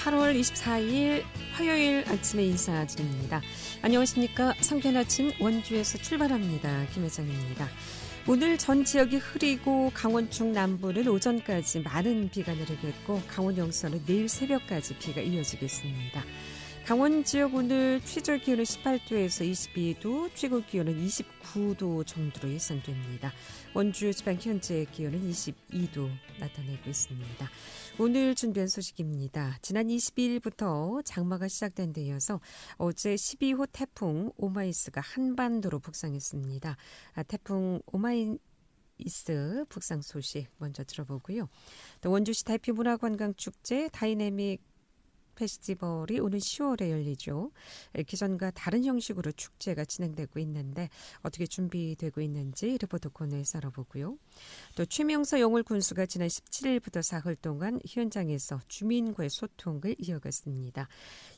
8월 24일 화요일 아침에 인사드립니다. 안녕하십니까. 성견 아침 원주에서 출발합니다. 김혜정입니다. 오늘 전 지역이 흐리고 강원 중 남부는 오전까지 많은 비가 내리겠고 강원 영서는 내일 새벽까지 비가 이어지겠습니다. 강원 지역 오늘 최저 기온은 18도에서 22도, 최고 기온은 29도 정도로 예상됩니다. 원주 지방 현재 기온은 22도 나타내고 있습니다. 오늘 준비한 소식입니다. 지난 22일부터 장마가 시작된 데 이어서 어제 12호 태풍 오마이스가 한반도로 북상했습니다. 태풍 오마이스 북상 소식 먼저 들어보고요. 또 원주시 대표 문화관광축제 다이내믹 페스티벌이 오는 10월에 열리죠. 기존과 다른 형식으로 축제가 진행되고 있는데 어떻게 준비되고 있는지 리포터 코너에서 알아보고요. 또 최명서 영월 군수가 지난 17일부터 사흘 동안 현장에서 주민과의 소통을 이어갔습니다.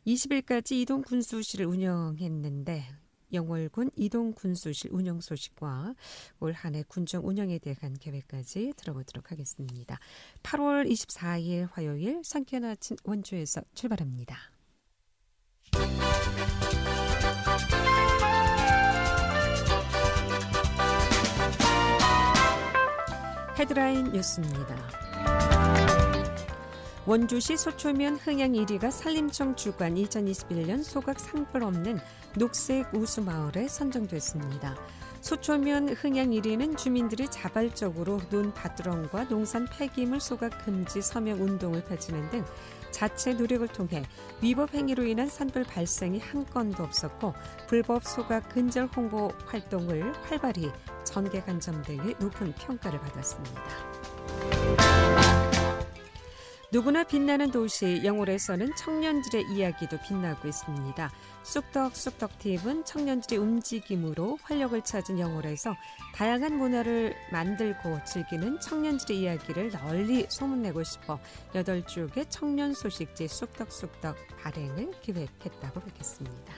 20일까지 이동 군수실을 운영했는데 영월군 이동 군수실 운영 소식과 올 한 해 군정 운영에 대한 계획까지 들어보도록 하겠습니다. 8월 24일 화요일 성견 아침 원주에서 출발합니다. 헤드라인 뉴스입니다. 원주시 소초면 흥양 1위가 산림청 주관 2021년 소각 상벌 없는 녹색 우수마을에 선정됐습니다. 소초면 흥양 1위는 주민들이 자발적으로 논밭두렁과 농산 폐기물 소각 금지 서명 운동을 펼치는 등 자체 노력을 통해 위법 행위로 인한 산불 발생이 한 건도 없었고 불법 소각 근절 홍보 활동을 활발히 전개간점 등의 높은 평가를 받았습니다. 누구나 빛나는 도시 영월에서는 청년들의 이야기도 빛나고 있습니다. 쑥덕쑥덕팀은 청년들의 움직임으로 활력을 찾은 영월에서 다양한 문화를 만들고 즐기는 청년들의 이야기를 널리 소문내고 싶어 8쪽의 청년 소식지 쑥덕쑥덕 발행을 기획했다고 밝혔습니다.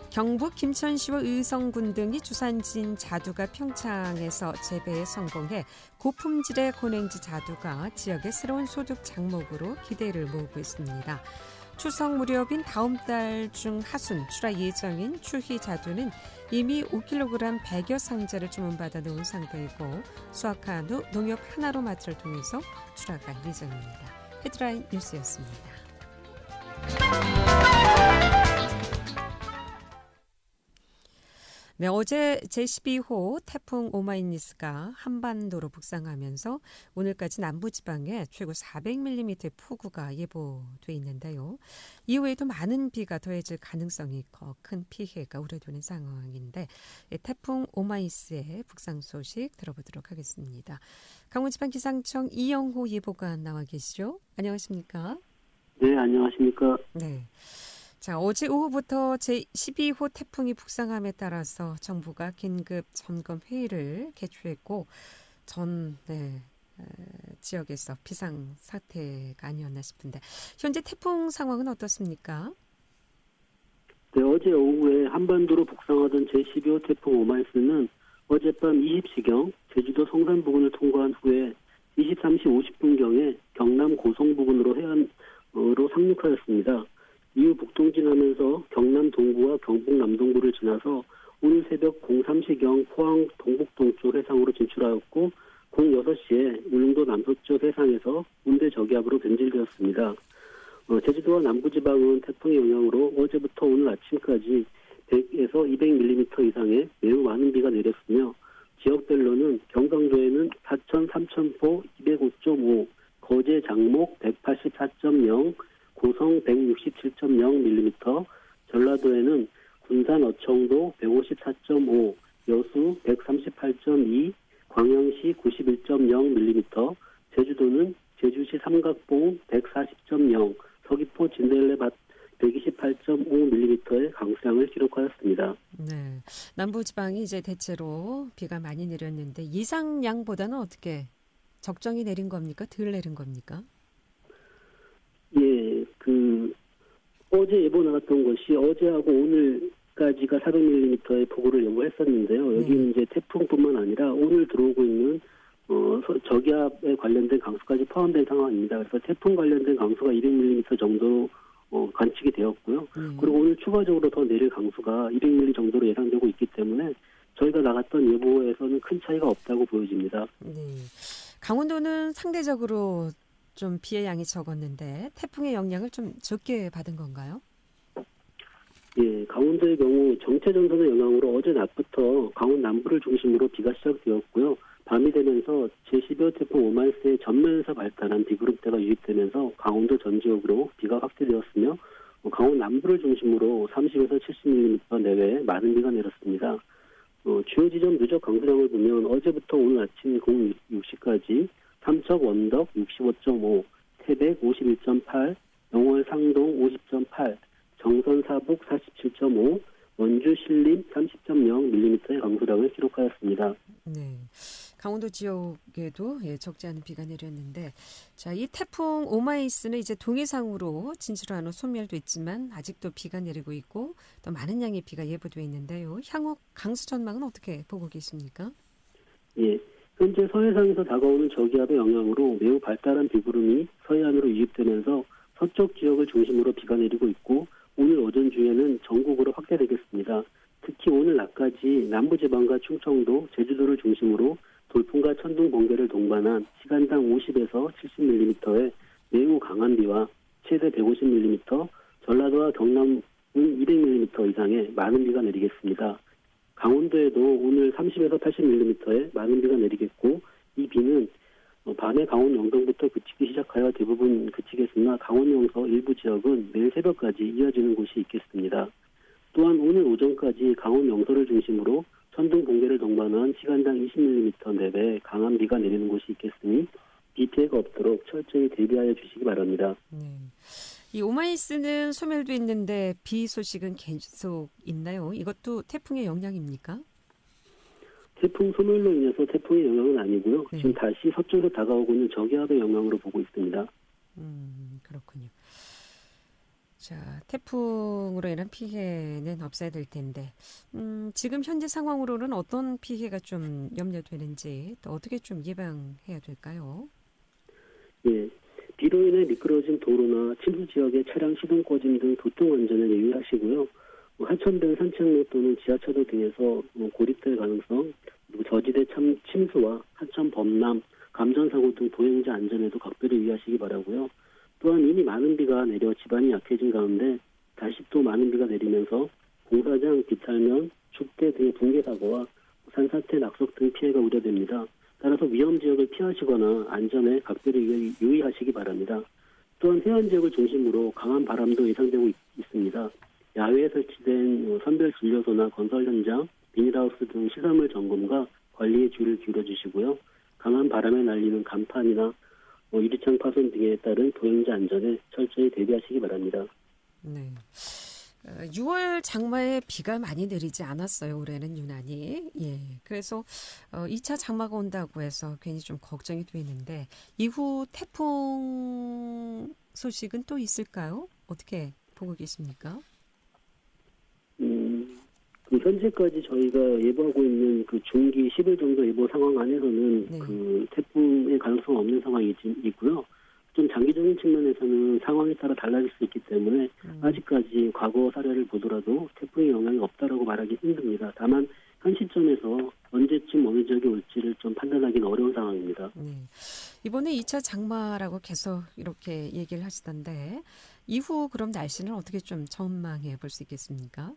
경북 김천시와 의성군 등이 주산지인 자두가 평창에서 재배에 성공해 고품질의 고냉지 자두가 지역의 새로운 소득 장목으로 기대를 모으고 있습니다. 추석 무렵인 다음 달 중 하순 출하 예정인 추희 자두는 이미 5kg 100여 상자를 주문받아 놓은 상태이고 수확한 후 농협 하나로 마트를 통해서 출하가 예정입니다. 헤드라인 뉴스였습니다. 네, 어제 제12호 태풍 오마이니스가 한반도로 북상하면서 오늘까지 남부지방에 최고 400mm의 폭우가 예보돼 있는데요. 이후에도 많은 비가 더해질 가능성이 큰 피해가 우려되는 상황인데 태풍 오마이스의 북상 소식 들어보도록 하겠습니다. 강원지방기상청 이영호 예보관 나와 계시죠? 안녕하십니까? 네, 안녕하십니까? 네. 자, 어제 오후부터 제12호 태풍이 북상함에 따라서 정부가 긴급 점검 회의를 개최했고 지역에서 비상 사태가 아니었나 싶은데 현재 태풍 상황은 어떻습니까? 네, 어제 오후에 한반도로 북상하던 제12호 태풍 오마이스는 어젯밤 20시경 제주도 성산 부근을 통과한 후에 23시 50분경에 경남 고성 부근으로 해안으로 상륙하였습니다. 이후 북동진하면서 경남 동부와 경북 남동부를 지나서 오늘 새벽 03시경 포항 동북동쪽 해상으로 진출하였고 06시에 울릉도 남서쪽 해상에서 온대 저기압으로 변질되었습니다. 제주도와 남부지방은 태풍의 영향으로 어제부터 오늘 아침까지 100에서 200mm 이상의 매우 많은 비가 내렸으며 지역별로는 경상도에는 사천 삼천포 205.5, 거제 장목 184.0, 고성 167.0mm, 전라도에는 군산 어청도 154.5, 여수 138.2, 광양시 91.0mm, 제주도는 제주시 삼각봉 140.0, 서귀포 진달래밭 128.5mm의 강수량을 기록하였습니다. 네, 남부지방이 이제 대체로 비가 많이 내렸는데 예상량보다는 어떻게 적정히 내린 겁니까? 덜 내린 겁니까? 예, 어제 예보 나왔던 것이 어제하고 오늘까지가 400mm의 폭우를 예보했었는데요. 여기는 이제 태풍뿐만 아니라 오늘 들어오고 있는 저기압에 관련된 강수까지 포함된 상황입니다. 그래서 태풍 관련된 강수가 200mm 정도로 관측이 되었고요. 그리고 오늘 추가적으로 더 내릴 강수가 200mm 정도로 예상되고 있기 때문에 저희가 나갔던 예보에서는 큰 차이가 없다고 보여집니다. 네. 강원도는 상대적으로 좀 비의 양이 적었는데 태풍의 영향을 좀 적게 받은 건가요? 예, 강원도의 경우 정체전선의 영향으로 어제 낮부터 강원 남부를 중심으로 비가 시작되었고요. 밤이 되면서 제12호 태풍 오마이스의 전면에서 발달한 비구름대가 유입되면서 강원도 전 지역으로 비가 확대되었으며 강원 남부를 중심으로 30에서 70mm 내외의 많은 비가 내렸습니다. 주요 지점 누적 강수량을 보면 어제부터 오늘 아침 06시까지 삼척 원덕 65.5, 태백 51.8, 영월 상동 50.8, 정선 사북 47.5, 원주 신림 30.0mm의 강수량을 기록하였습니다. 네. 강원도 지역에도 적지 않은 비가 내렸는데, 자, 이 태풍 오마이스는 이제 동해상으로 진출하는 소멸도 있지만 아직도 비가 내리고 있고 또 많은 양의 비가 예보되어 있는데요. 향후 강수 전망은 어떻게 보고 계십니까? 예, 현재 서해상에서 다가오는 저기압의 영향으로 매우 발달한 비구름이 서해안으로 유입되면서 서쪽 지역을 중심으로 비가 내리고 있고 오늘 오전 중에는 전국으로 확대되겠습니다. 특히 오늘 낮까지 남부지방과 충청도, 제주도를 중심으로 돌풍과 천둥, 번개를 동반한 시간당 50에서 70mm의 매우 강한 비와 최대 150mm, 전라도와 경남은 200mm 이상의 많은 비가 내리겠습니다. 강원도에도 오늘 30에서 80mm의 많은 비가 내리겠고 이 비는 밤에 강원 영동부터 그치기 시작하여 대부분 그치겠으나 강원 영서 일부 지역은 내일 새벽까지 이어지는 곳이 있겠습니다. 또한 오늘 오전까지 강원 영서를 중심으로 천둥 번개를 동반한 시간당 20mm 내외의 강한 비가 내리는 곳이 있겠으니 비 피해가 없도록 철저히 대비하여 주시기 바랍니다. 네. 이 오마이스는 소멸도 있는데 비 소식은 계속 있나요? 이것도 태풍의 영향입니까? 태풍 소멸로 인해서 태풍의 영향은 아니고요. 네. 지금 다시 서쪽으로 다가오고 있는 저기압의 영향으로 보고 있습니다. 그렇군요. 자, 태풍으로 인한 피해는 없어야 될 텐데, 지금 현재 상황으로는 어떤 피해가 좀 염려되는지 또 어떻게 좀 예방해야 될까요? 예, 비로 인해 미끄러진 도로나 침수 지역의 차량 시동 꺼짐 등 교통 안전에 유의하시고요. 하천변 산책로 또는 지하차도 등에서 고립될 가능성, 그리고 저지대 침수와 하천 범람, 감전사고 등 도행자 안전에도 각별히 유의하시기 바라고요. 또한 이미 많은 비가 내려 지반이 약해진 가운데 다시 또 많은 비가 내리면서 공사장, 비탈면, 축대 등의 붕괴 사고와 산사태, 낙석 등 피해가 우려됩니다. 따라서 위험 지역을 피하시거나 안전에 각별히 유의하시기 바랍니다. 또한 해안 지역을 중심으로 강한 바람도 예상되고 있습니다. 야외에 설치된 선별 진료소나 건설 현장, 비닐하우스 등 시설물 점검과 관리에 주의를 기울여 주시고요. 강한 바람에 날리는 간판이나 유리창 파손 등에 따른 도행자 안전에 철저히 대비하시기 바랍니다. 네. 6월 장마에 비가 많이 내리지 않았어요. 올해는 유난히. 예. 그래서 2차 장마가 온다고 해서 괜히 좀 걱정이 되는데 이후 태풍 소식은 또 있을까요? 어떻게 보고 계십니까? 현재까지 저희가 예보하고 있는 그 중기 10일 정도 예보 상황 안에서는 네. 그 태풍의 가능성 없는 상황이 있고요. 좀 장기적인 측면에서는 상황에 따라 달라질 수 있기 때문에 아직까지 과거 사례를 보더라도 태풍의 영향이 없다라고 말하기 힘듭니다. 다만 현 시점에서 언제쯤 어느 지역에 올지를 좀 판단하기는 어려운 상황입니다. 네. 이번에 2차 장마라고 계속 이렇게 얘기를 하시던데 이후 그럼 날씨는 어떻게 좀 전망해 볼 수 있겠습니까?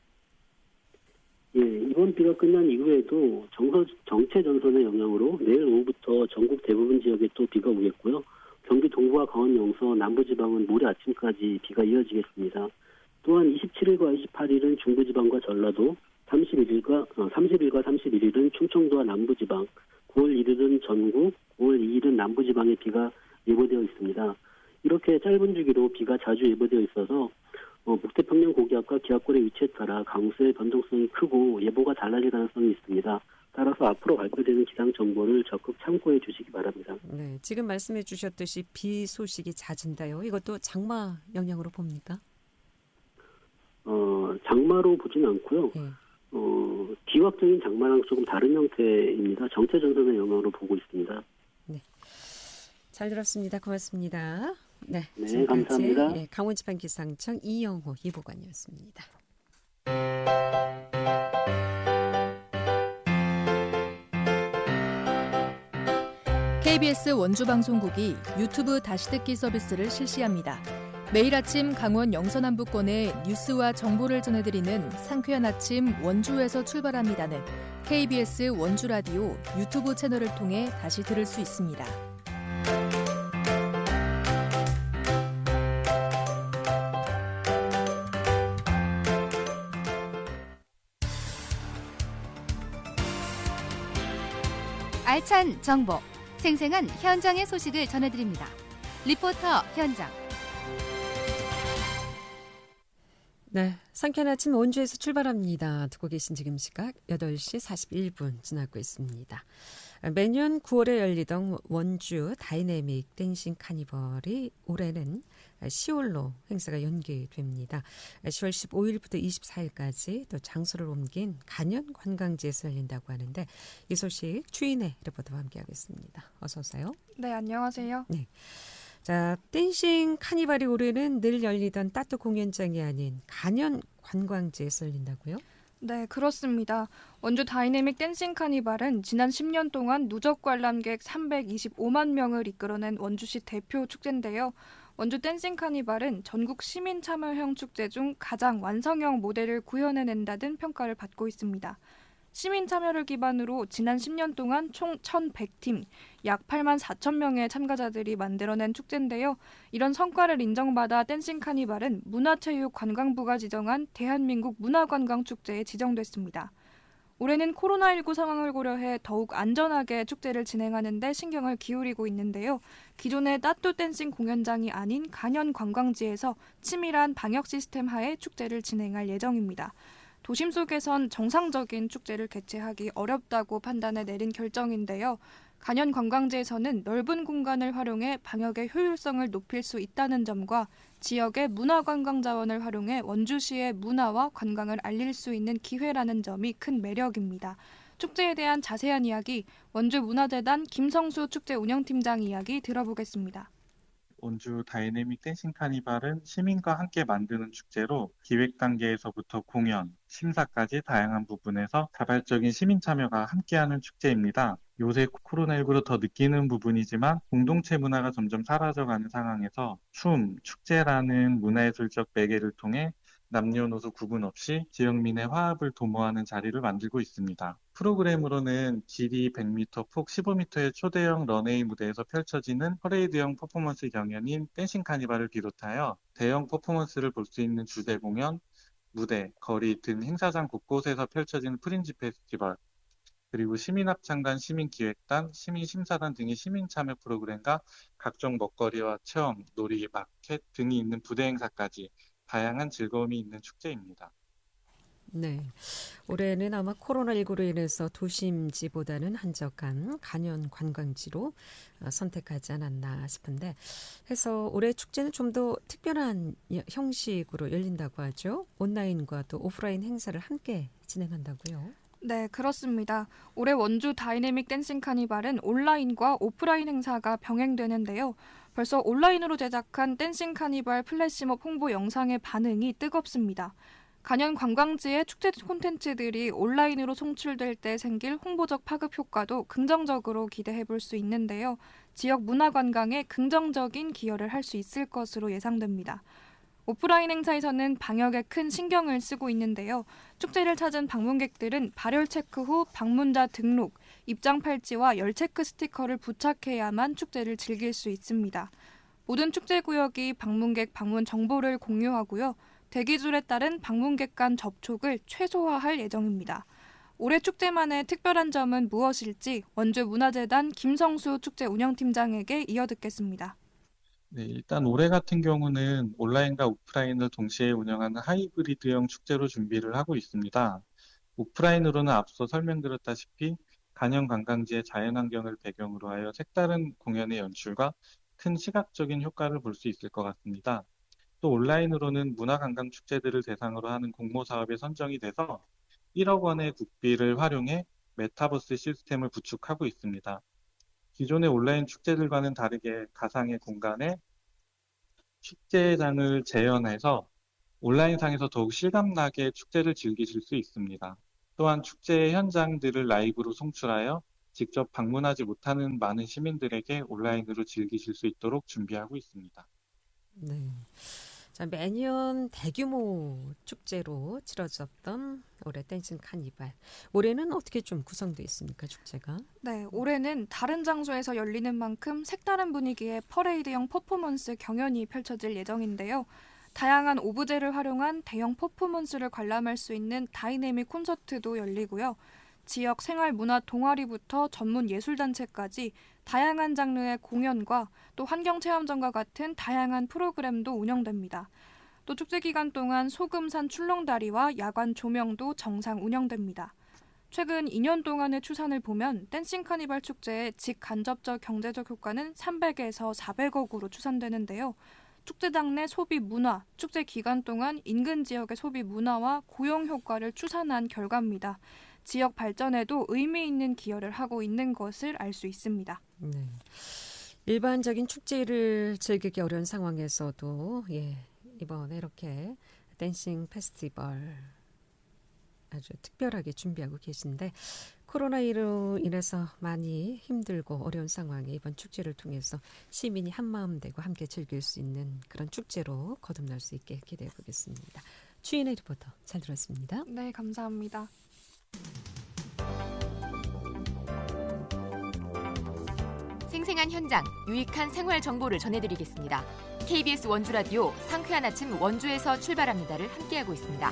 예, 이번 비가 끝난 이후에도 정체 전선의 영향으로 내일 오후부터 전국 대부분 지역에 또 비가 오겠고요. 경기 동부와 강원 영서, 남부지방은 모레 아침까지 비가 이어지겠습니다. 또한 27일과 28일은 중부지방과 전라도, 30일과 31일은 충청도와 남부지방, 9월 1일은 전국, 9월 2일은 남부지방에 비가 예보되어 있습니다. 이렇게 짧은 주기로 비가 자주 예보되어 있어서 북태평양 고기압과 기압골의 위치에 따라 강수의 변동성이 크고 예보가 달라질 가능성이 있습니다. 따라서 앞으로 발표되는 기상 정보를 적극 참고해 주시기 바랍니다. 네, 지금 말씀해 주셨듯이 비 소식이 잦은데요. 이것도 장마 영향으로 봅니까? 장마로 보진 않고요. 네. 기wak적인 장마랑 조금 다른 형태입니다. 정체 전선의 영향으로 보고 있습니다. 잘 들었습니다. 고맙습니다. 네, 네, 지금까지 감사합니다. 강원지방기상청 이영호 이보관이었습니다. KBS 원주방송국이 유튜브 다시 듣기 서비스를 실시합니다. 매일 아침 강원 영서남부권의 뉴스와 정보를 전해드리는 상쾌한 아침 원주에서 출발합니다는 KBS 원주라디오 유튜브 채널을 통해 다시 들을 수 있습니다. 알찬 정보, 생생한 현장의 소식을 전해드립니다. 리포터 현장. 네, 상쾌한 아침 원주에서 출발합니다. 듣고 계신 지금 시각 8시 41분 지나고 있습니다. 매년 9월에 열리던 원주 다이내믹 댄싱 카니발이 올해는 10월로 행사가 연기됩니다. 10월 15일부터 24일까지 또 장소를 옮긴 간현 관광지에서 열린다고 하는데 이 소식 추인혜 리포터와 함께하겠습니다. 어서 오세요. 네, 안녕하세요. 네. 자, 댄싱 카니발이 올해는 늘 열리던 따뚜 공연장이 아닌 간현 관광지에서 열린다고요? 네, 그렇습니다. 원주 다이내믹 댄싱 카니발은 지난 10년 동안 누적 관람객 325만 명을 이끌어낸 원주시 대표 축제인데요. 원주 댄싱 카니발은 전국 시민 참여형 축제 중 가장 완성형 모델을 구현해낸다는 평가를 받고 있습니다. 시민 참여를 기반으로 지난 10년 동안 총 1,100팀, 약 8만 4천 명의 참가자들이 만들어낸 축제인데요. 이런 성과를 인정받아 댄싱 카니발은 문화체육관광부가 지정한 대한민국 문화관광축제에 지정됐습니다. 올해는 코로나19 상황을 고려해 더욱 안전하게 축제를 진행하는 데 신경을 기울이고 있는데요. 기존의 따뚜 댄싱 공연장이 아닌 간현 관광지에서 치밀한 방역 시스템 하에 축제를 진행할 예정입니다. 도심 속에선 정상적인 축제를 개최하기 어렵다고 판단해 내린 결정인데요. 간현 관광지에서는 넓은 공간을 활용해 방역의 효율성을 높일 수 있다는 점과 지역의 문화관광 자원을 활용해 원주시의 문화와 관광을 알릴 수 있는 기회라는 점이 큰 매력입니다. 축제에 대한 자세한 이야기, 원주문화재단 김성수 축제 운영팀장 이야기 들어보겠습니다. 원주 다이내믹 댄싱 카니발은 시민과 함께 만드는 축제로 기획 단계에서부터 공연, 심사까지 다양한 부분에서 자발적인 시민 참여가 함께하는 축제입니다. 요새 코로나19로 더 느끼는 부분이지만 공동체 문화가 점점 사라져가는 상황에서 춤, 축제라는 문화예술적 매개를 통해 남녀노소 구분 없이 지역민의 화합을 도모하는 자리를 만들고 있습니다. 프로그램으로는 길이 100m, 폭 15m의 초대형 런웨이 무대에서 펼쳐지는 퍼레이드형 퍼포먼스 경연인 댄싱 카니발을 비롯하여 대형 퍼포먼스를 볼 수 있는 주대 공연, 무대, 거리 등 행사장 곳곳에서 펼쳐지는 프린지 페스티벌, 그리고 시민합창단, 시민기획단, 시민심사단 등의 시민 참여 프로그램과 각종 먹거리와 체험, 놀이, 마켓 등이 있는 부대 행사까지 다양한 즐거움이 있는 축제입니다. 네, 올해는 아마 코로나19로 인해서 도심지보다는 한적한 간현 관광지로 선택하지 않았나 싶은데 해서 올해 축제는 좀 더 특별한 형식으로 열린다고 하죠. 온라인과 또 오프라인 행사를 함께 진행한다고요. 네, 그렇습니다. 올해 원주 다이내믹 댄싱 카니발은 온라인과 오프라인 행사가 병행되는데요. 벌써 온라인으로 제작한 댄싱 카니발 플래시몹 홍보 영상의 반응이 뜨겁습니다. 간현 관광지의 축제 콘텐츠들이 온라인으로 송출될 때 생길 홍보적 파급 효과도 긍정적으로 기대해 볼 수 있는데요. 지역 문화 관광에 긍정적인 기여를 할 수 있을 것으로 예상됩니다. 오프라인 행사에서는 방역에 큰 신경을 쓰고 있는데요. 축제를 찾은 방문객들은 발열 체크 후 방문자 등록, 입장 팔찌와 열 체크 스티커를 부착해야만 축제를 즐길 수 있습니다. 모든 축제구역이 방문객 방문 정보를 공유하고요. 대기줄에 따른 방문객 간 접촉을 최소화할 예정입니다. 올해 축제만의 특별한 점은 무엇일지 원주문화재단 김성수 축제 운영팀장에게 이어듣겠습니다. 네, 일단 올해 같은 경우는 온라인과 오프라인을 동시에 운영하는 하이브리드형 축제로 준비를 하고 있습니다. 오프라인으로는 앞서 설명드렸다시피 간현 관광지의 자연환경을 배경으로 하여 색다른 공연의 연출과 큰 시각적인 효과를 볼 수 있을 것 같습니다. 또 온라인으로는 문화관광 축제들을 대상으로 하는 공모 사업에 선정이 돼서 1억 원의 국비를 활용해 메타버스 시스템을 구축하고 있습니다. 기존의 온라인 축제들과는 다르게 가상의 공간에 축제장을 재현해서 온라인상에서 더욱 실감나게 축제를 즐기실 수 있습니다. 또한 축제 현장들을 라이브로 송출하여 직접 방문하지 못하는 많은 시민들에게 온라인으로 즐기실 수 있도록 준비하고 있습니다. 네. 자, 매년 대규모 축제로 치러졌던 올해 댄싱 카니발. 올해는 어떻게 좀 구성되어 있습니까, 축제가? 네, 올해는 다른 장소에서 열리는 만큼 색다른 분위기의 퍼레이드형 퍼포먼스 경연이 펼쳐질 예정인데요. 다양한 오브제를 활용한 대형 퍼포먼스를 관람할 수 있는 다이내믹 콘서트도 열리고요. 지역 생활문화 동아리부터 전문 예술단체까지 다양한 장르의 공연과 또 환경체험전과 같은 다양한 프로그램도 운영됩니다. 또 축제 기간 동안 소금산 출렁다리와 야간 조명도 정상 운영됩니다. 최근 2년 동안의 추산을 보면 댄싱 카니발 축제의 직간접적 경제적 효과는 300에서 400억으로 추산되는데요. 축제장 내 소비 문화, 축제 기간 동안 인근 지역의 소비 문화와 고용 효과를 추산한 결과입니다. 지역 발전에도 의미 있는 기여를 하고 있는 것을 알 수 있습니다. 네. 일반적인 축제를 즐기기 어려운 상황에서도 이번에 이렇게 댄싱 페스티벌 아주 특별하게 준비하고 계신데 코로나19로 인해서 많이 힘들고 어려운 상황에 이번 축제를 통해서 시민이 한마음 되고 함께 즐길 수 있는 그런 축제로 거듭날 수 있게 기대해 보겠습니다. 추인의 리포터 잘 들었습니다. 네, 감사합니다. 생생한 현장, 유익한 생활 정보를 전해드리겠습니다. KBS 원주 라디오 상쾌한 아침 원주에서 출발합니다를 함께하고 있습니다.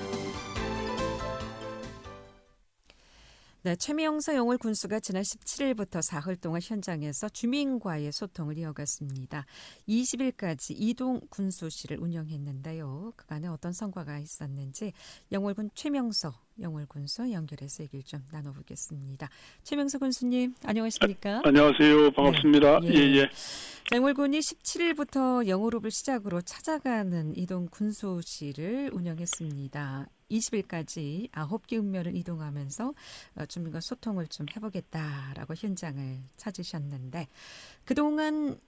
네, 최명서 영월 군수가 지난 17일부터 사흘 동안 현장에서 주민과의 소통을 이어갔습니다. 20일까지 이동 군수실을 운영했는데요. 그간에 어떤 성과가 있었는지 영월군 최명서 영월 군수 연결해서 얘기를 좀 나눠보겠습니다. 최명서 군수님, 안녕하십니까? 안녕하세요. 반갑습니다. 네, 예. 영월군이 17일부터 영월읍을 시작으로 찾아가는 이동 군수실을 운영했습니다. 20일까지 9개 읍면을 이동하면서 주민과 소통을 좀 해보겠다라고 현장을 찾으셨는데 그동안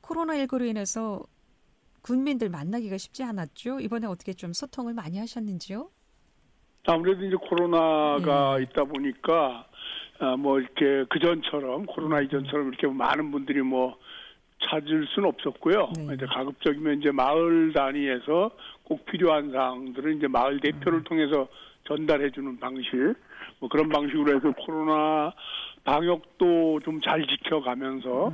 코로나19로 인해서 군민들 만나기가 쉽지 않았죠. 이번에 어떻게 좀 소통을 많이 하셨는지요? 아무래도 이제 코로나가 있다 보니까 이렇게 그전처럼 코로나 이전처럼 이렇게 많은 분들이 찾을 수는 없었고요. 네. 이제 가급적이면 이제 마을 단위에서 꼭 필요한 사항들은 이제 마을 대표를 통해서 전달해주는 방식, 그런 방식으로 해서 코로나 방역도 좀 잘 지켜가면서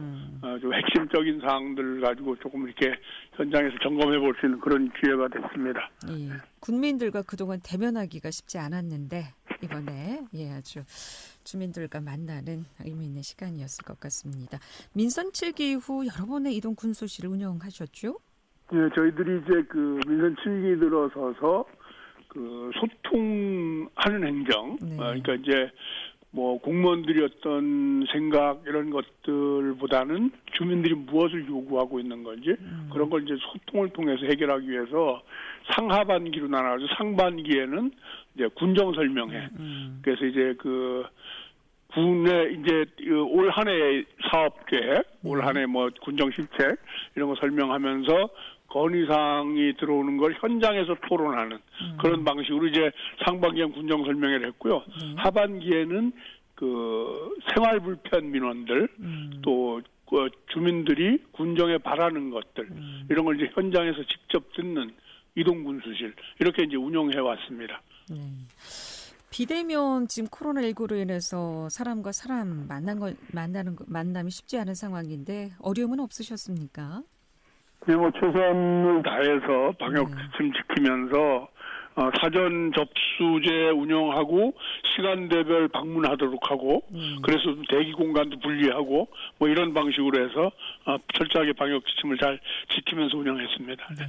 좀 핵심적인 사항들 가지고 조금 이렇게 현장에서 점검해 볼 수 있는 그런 기회가 됐습니다. 예, 군민들과 그동안 대면하기가 쉽지 않았는데 이번에 아주 주민들과 만나는 의미 있는 시간이었을 것 같습니다. 민선 7기 후 여러 번의 이동 군수실을 운영하셨죠? 예, 저희들이 이제 그 민선 7기 들어서서 그 소통하는 행정, 네. 그러니까 이제 공무원들이 어떤 생각 이런 것들보다는 주민들이 무엇을 요구하고 있는 건지 그런 걸 이제 소통을 통해서 해결하기 위해서 상하반기로 나눠서 상반기에는 이제 군정 설명회. 그래서 이제 그 군의 이제 올 한 해 사업 계획, 올 한 해 군정 실책 이런 거 설명하면서 건의사항이 들어오는 걸 현장에서 토론하는 그런 방식으로 이제 상반기엔 군정 설명회를 했고요. 하반기에는 그 생활 불편 민원들 또 주민들이 군정에 바라는 것들 이런 걸 이제 현장에서 직접 듣는 이동 군수실 이렇게 이제 운영해 왔습니다. 비대면 지금 코로나19로 인해서 사람과 사람 만남이 쉽지 않은 상황인데 어려움은 없으셨습니까? 네, 최선을 다해서 방역 지침 지키면서 사전 접수제 운영하고 시간대별 방문하도록 하고 그래서 대기 공간도 분리하고 이런 방식으로 해서 철저하게 방역 지침을 잘 지키면서 운영했습니다. 네.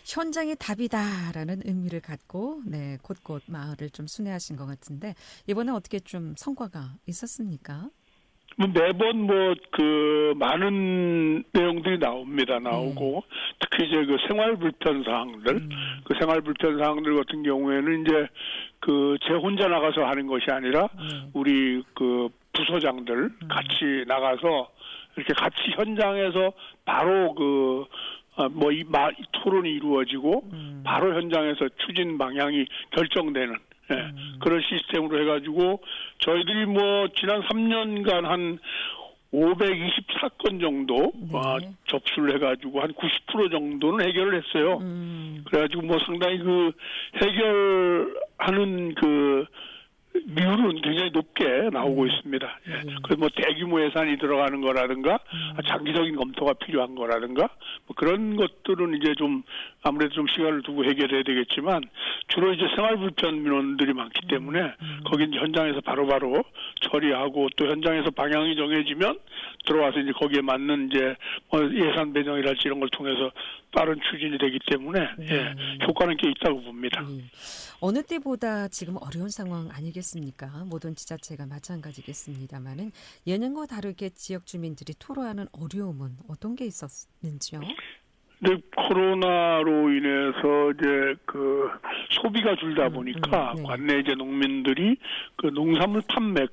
현장의 답이다라는 의미를 갖고 곳곳 마을을 좀 순회하신 것 같은데 이번에 어떻게 좀 성과가 있었습니까? 매번 많은 내용들이 나오고 특히 이제 그 생활 불편 사항들 그 생활 불편 사항들 같은 경우에는 이제 제 혼자 나가서 하는 것이 아니라 우리 부서장들 같이 나가서 이렇게 같이 현장에서 바로 이 토론이 이루어지고 바로 현장에서 추진 방향이 결정되는 그런 시스템으로 해가지고 저희들이 지난 3년간 한 524건 정도 접수를 해가지고 한 90% 정도는 해결을 했어요. 그래가지고 상당히 해결하는 비율은 굉장히 높게 나오고 있습니다. 그래서 대규모 예산이 들어가는 거라든가 장기적인 검토가 필요한 거라든가 그런 것들은 이제 좀 아무래도 좀 시간을 두고 해결해야 되겠지만 주로 이제 생활 불편 민원들이 많기 때문에 거기 이제 현장에서 바로바로 처리하고 또 현장에서 방향이 정해지면 들어와서 이제 거기에 맞는 이제 예산 배정이랄지 이런 걸 통해서 빠른 추진이 되기 때문에 효과는 꽤 있다고 봅니다. 어느 때보다 지금 어려운 상황 아니겠습니까? 모든 지자체가 마찬가지겠습니다만은 예년과 다르게 지역 주민들이 토로하는 어려움은 어떤 게 있었는지요? 네, 코로나로 인해서 이제 소비가 줄다 보니까 관내 이제 농민들이 농산물 판매에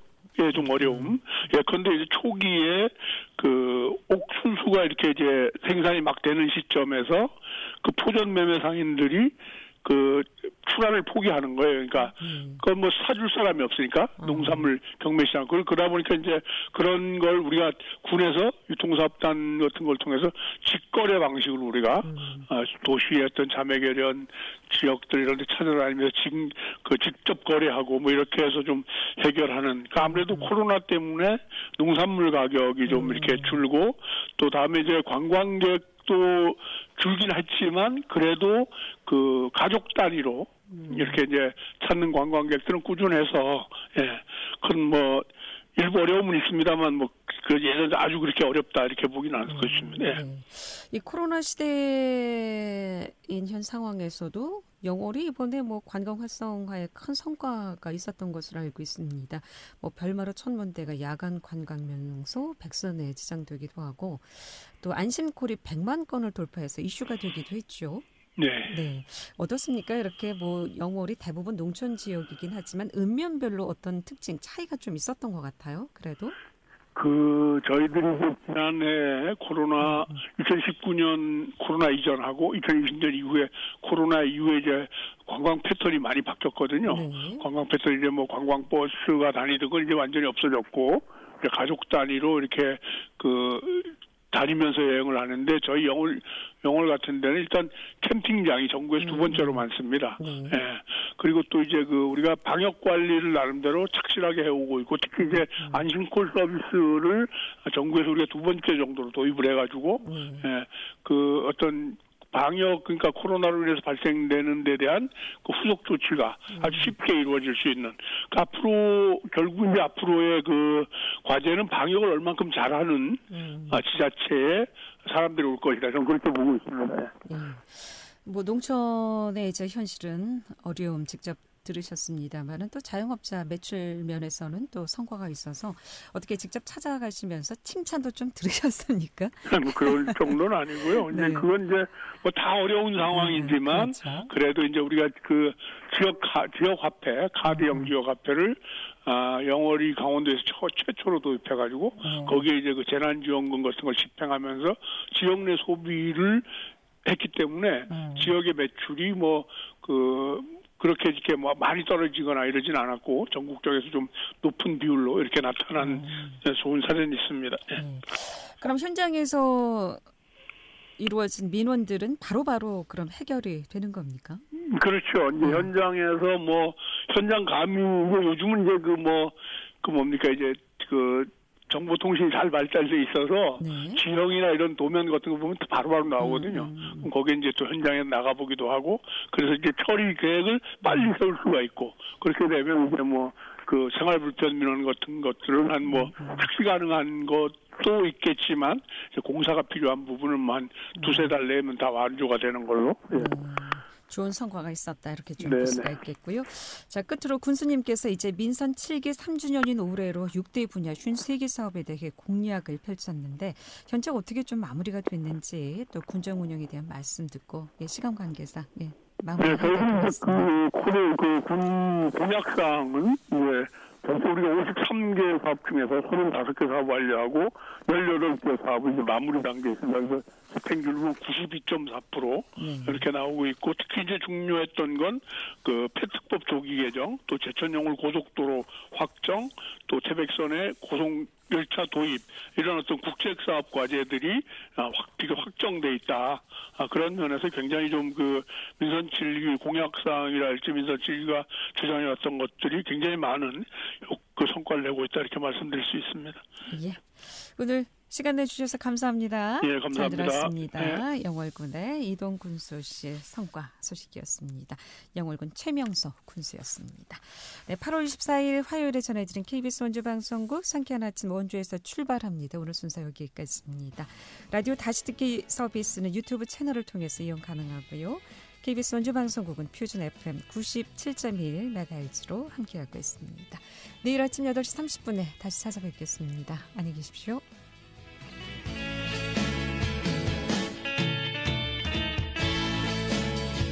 좀 어려움. 예컨대 이제 초기에 옥수수가 이렇게 이제 생산이 막 되는 시점에서 포전 매매 상인들이 출하를 포기하는 거예요. 그러니까 그건 사줄 사람이 없으니까 농산물 경매시장 그러다 보니까 이제 그런 걸 우리가 군에서 유통사업단 같은 걸 통해서 직거래 방식으로 우리가 도시의 어떤 자매결연 지역들 이런 데 찾아다니면서 직접 거래하고 이렇게 해서 좀 해결하는. 그러니까 아무래도 코로나 때문에 농산물 가격이 좀 이렇게 줄고 또 다음에 이제 관광객도 줄긴 했지만 그래도 가족 단위로 이렇게 이제 찾는 관광객들은 꾸준해서 그건 일부 어려움은 있습니다만 예전에 아주 그렇게 어렵다 이렇게 보기는 않을 것입니다. 이 코로나 시대인 현 상황에서도 영월이 이번에 관광 활성화에 큰 성과가 있었던 것으로 알고 있습니다. 별마루 천문대가 야간 관광 명소 백선에 지정되기도 하고 또 안심콜이 100만 건을 돌파해서 이슈가 되기도 했죠. 네. 어떻습니까? 이렇게 영월이 대부분 농촌 지역이긴 하지만 읍면별로 어떤 특징 차이가 좀 있었던 것 같아요. 그래도 저희들이 지난해 2019년 코로나 이전하고 2020년 이후에 코로나 이후에 이제 관광 패턴이 많이 바뀌었거든요. 관광 패턴이 이제 관광 버스가 다니던 건 이제 완전히 없어졌고 이제 가족 단위로 이렇게 다니면서 여행을 하는데 저희 영월 같은 데는 일단 캠핑장이 전국에서 두 번째로 많습니다. 그리고 또 이제 우리가 방역 관리를 나름대로 착실하게 해오고 있고 특히 이제 안심콜 서비스를 전국에서 우리가 두 번째 정도로 도입을 해가지고 어떤 방역 그러니까 코로나로 인해서 발생되는 데 대한 후속 조치가 아주 쉽게 이루어질 수 있는 앞으로 결국 이제 앞으로의 과제는 방역을 얼만큼 잘하는 지자체에 사람들이 올 것이다. 저는 그렇게 보고 있습니다. 농촌의 이제 현실은 어려움 직접 들으셨습니다만은 또 자영업자 매출 면에서는 또 성과가 있어서 어떻게 직접 찾아가시면서 칭찬도 좀 들으셨습니까? 그런 정도는 아니고요. 그건 이제 다 어려운 상황이지만 그래도 이제 우리가 지역 화폐 카드형 지역 화폐를 영월이 강원도에서 최초로 도입해가지고 거기에 이제 재난지원금 같은 걸 집행하면서 지역 내 소비를 했기 때문에 지역의 매출이 그렇게 이렇게 많이 떨어지거나 이러진 않았고 전국적에서 좀 높은 비율로 이렇게 나타난 좋은 사례는 있습니다. 그럼 현장에서 이루어진 민원들은 바로바로 그럼 해결이 되는 겁니까? 그렇죠. 이제 현장에서 현장 감이 요즘은 이제 뭡니까 이제 정보통신이 잘 발달돼 있어서 지형이나 이런 도면 같은 거 보면 바로바로 나오거든요. 거기에 이제 또 현장에 나가보기도 하고 그래서 이제 처리 계획을 빨리 세울 수가 있고 그렇게 되면 이제 생활 불편 민원 같은 것들은 특시 가능한 것도 있겠지만 공사가 필요한 부분은 한 두세 달 내면 다 완료가 되는 걸로. 좋은 성과가 있었다 이렇게 좀 볼 수가 있겠고요. 자, 끝으로 군수님께서 이제 민선 7기 3주년인 올해로 6대 분야 53개 사업에 대해 공약을 펼쳤는데 현재 어떻게 좀 마무리가 됐는지 또 군정 운영에 대한 말씀 듣고 시간 관계상 마무리하도록 하겠습니다. 군 공약사항은 벌써 우리가 53개 사업 중에서 35개 사업 완료하고 18개 사업을 이제 마무리 단계에 있습니다. 그래서 집행률은 92.4% 이렇게 나오고 있고, 특히 이제 중요했던 건 그 폐특법 조기 개정, 또 제천용울 고속도로 확정, 또 태백선의 고속 열차 도입, 이런 어떤 국책 사업 과제들이 확정돼 있다. 그런 면에서 굉장히 좀 그 민선 7기 공약 사항이랄지 민선 7기가 주장해왔던 것들이 굉장히 많은 그 성과를 내고 있다, 이렇게 말씀드릴 수 있습니다. 예. 오늘 시간 내주셔서 감사합니다. 예, 감사합니다. 잘 들었습니다. 네. 영월군의 이동 군수씨 성과 소식이었습니다. 영월군 최명서 군수였습니다. 네, 8월 24일 화요일에 전해드린 KBS 원주방송국 상쾌한 아침 원주에서 출발합니다. 오늘 순서 여기까지입니다. 라디오 다시 듣기 서비스는 유튜브 채널을 통해서 이용 가능하고요. KBS 원주방송국은 표준 FM 97.1MHz로 함께하고 있습니다. 내일 아침 8시 30분에 다시 찾아뵙겠습니다. 안녕히 계십시오.